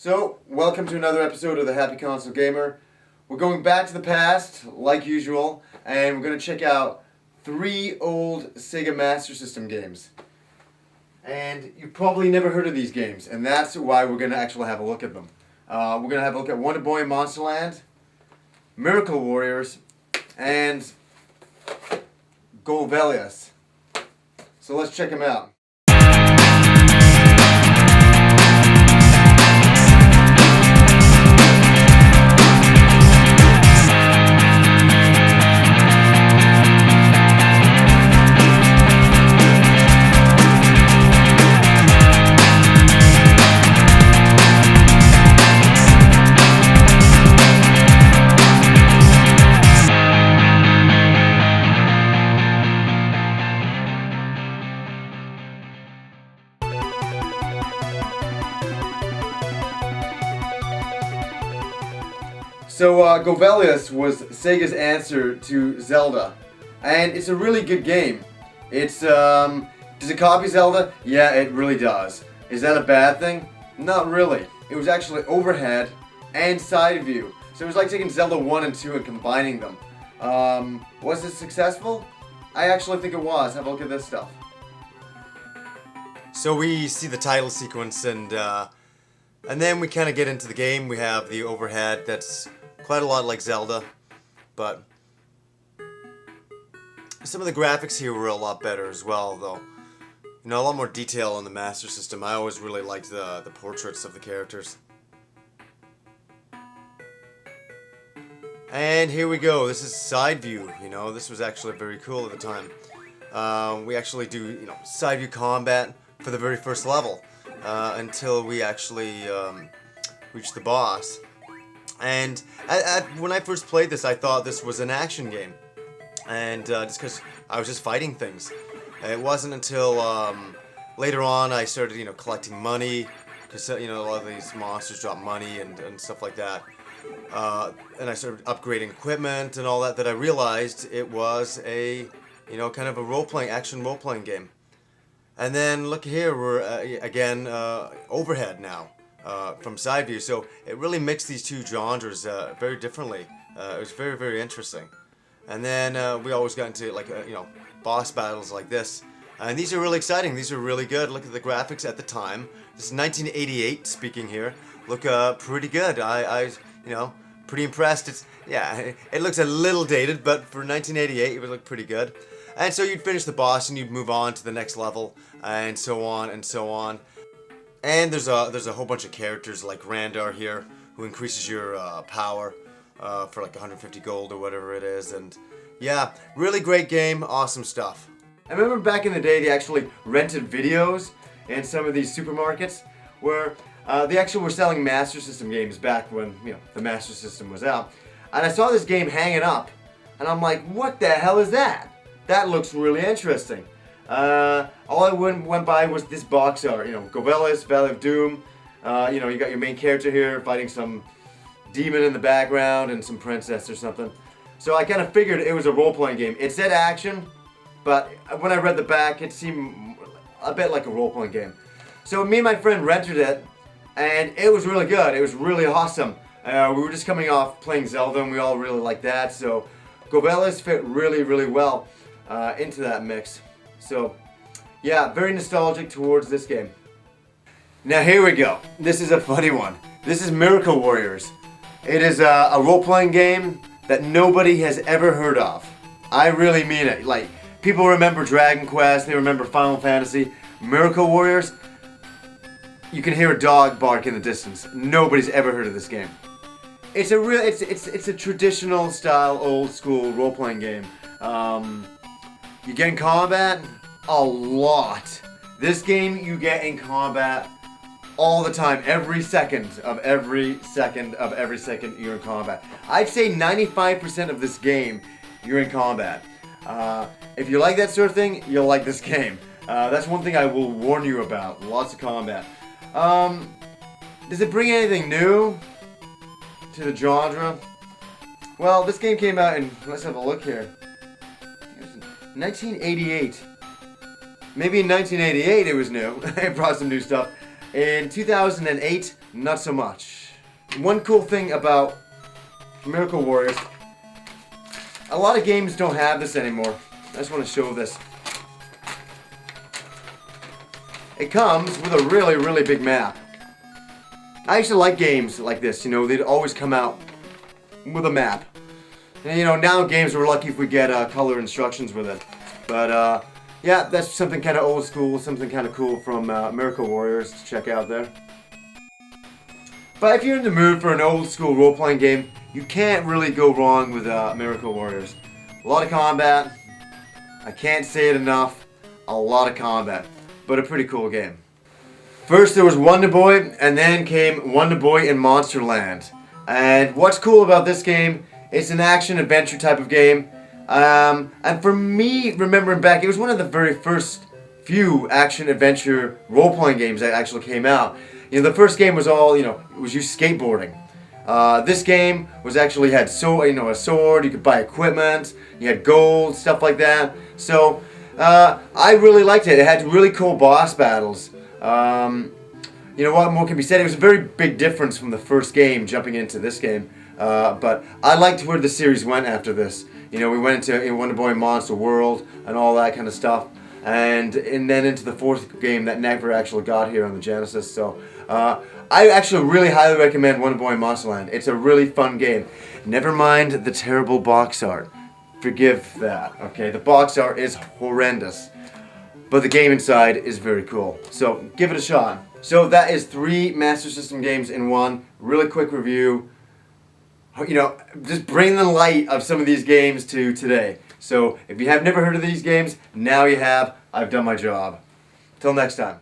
So, welcome to another episode of the Happy Console Gamer. We're going back to the past, like usual, and we're going to check out 3 old Sega Master System games. And you've probably never heard of these games, and that's why we're going to actually have a look at them. We're going to have a look at Wonderboy In Monsterland, Miracle Warriors, and Golvellius. So let's check them out. So, Golvellius was Sega's answer to Zelda, and it's a really good game. It's, does it copy Zelda? Yeah, it really does. Is that a bad thing? Not really. It was actually overhead and side view. So it was like taking Zelda 1 and 2 and combining them. Was it successful? I actually think it was. Have a look at this stuff. So we see the title sequence and then we kind of get into the game. We have the overhead that's quite a lot like Zelda, but some of the graphics here were a lot better as well, though. You know, a lot more detail on the Master System. I always really liked the portraits of the characters. And here we go. This is side view. You know, this was actually very cool at the time. We actually do, you know, side view combat for the very first level until we actually reach the boss. And when I first played this, I thought this was an action game, and just because I was just fighting things. It wasn't until later on I started, you know, collecting money, because you know a lot of these monsters drop money and stuff like that. And I started upgrading equipment and all that I realized it was a, you know, kind of a action role-playing game. And then look here, we're again overhead now. From side view, so it really mixed these two genres very differently. It was very, very interesting. And then we always got into like you know, boss battles like this, and these are really exciting. These are really good. Look at the graphics at the time. This is 1988. Speaking here, look pretty good. I you know, pretty impressed. It's it looks a little dated, but for 1988, it would look pretty good. And so you'd finish the boss and you'd move on to the next level, and so on and so on. And there's a whole bunch of characters like Randar here, who increases your power for like 150 gold or whatever it is. And yeah, really great game, awesome stuff. I remember back in the day they actually rented videos in some of these supermarkets where they actually were selling Master System games back when, you know, the Master System was out. And I saw this game hanging up, and I'm like, what the hell is that? That looks really interesting. All I went by was this box art, you know, Golvellius, Valley of Doom. You know, you got your main character here fighting some demon in the background and some princess or something. So I kind of figured it was a role-playing game. It said action, but when I read the back, it seemed a bit like a role-playing game. So me and my friend rented it, and it was really good. It was really awesome. We were just coming off playing Zelda, and we all really liked that. So Golvellius fit really, really well into that mix. So, yeah, very nostalgic towards this game. Now here we go. This is a funny one. This is Miracle Warriors. It is a role-playing game that nobody has ever heard of. I really mean it. Like, people remember Dragon Quest, they remember Final Fantasy. Miracle Warriors, you can hear a dog bark in the distance. Nobody's ever heard of this game. It's a real, it's a traditional style, old school role-playing game. You get in combat a lot. This game you get in combat all the time, every second of every second you're in combat. I'd say 95% of this game you're in combat. If you like that sort of thing, you'll like this game. That's one thing I will warn you about. Lots of combat. Does it bring anything new to the genre? Well, this game came out in, let's have a look here. 1988. Maybe in 1988 it was new. It brought some new stuff. In 2008, not so much. One cool thing about Miracle Warriors, a lot of games don't have this anymore. I just want to show this. It comes with a really, really big map. I used to like games like this, you know, they'd always come out with a map. And you know, now games we're lucky if we get color instructions with it. But yeah, that's something kind of old school, something kind of cool from Miracle Warriors to check out there. But if you're in the mood for an old school role-playing game, you can't really go wrong with Miracle Warriors. A lot of combat. I can't say it enough. A lot of combat. But a pretty cool game. First there was Wonderboy, and then came Wonderboy In Monsterland. And what's cool about this game, it's an action-adventure type of game. And for me, remembering back, it was one of the very first few action-adventure role-playing games that actually came out. You know, the first game was all, you know, it was you skateboarding. This game was actually had a sword, you could buy equipment, you had gold, stuff like that. So, I really liked it. It had really cool boss battles. You know, what more can be said? It was a very big difference from the first game jumping into this game. But I liked where the series went after this. You know, we went into Wonderboy In Monster World and all that kind of stuff. And then into the fourth game that never actually got here on the Genesis. So, I actually really highly recommend Wonderboy In Monsterland. It's a really fun game. Never mind the terrible box art. Forgive that, okay? The box art is horrendous. But the game inside is very cool. So, give it a shot. So, that is 3 Master System games in one. Really quick review. You know, just bring the light of some of these games to today. So, if you have never heard of these games, now you have. I've done my job. Till next time.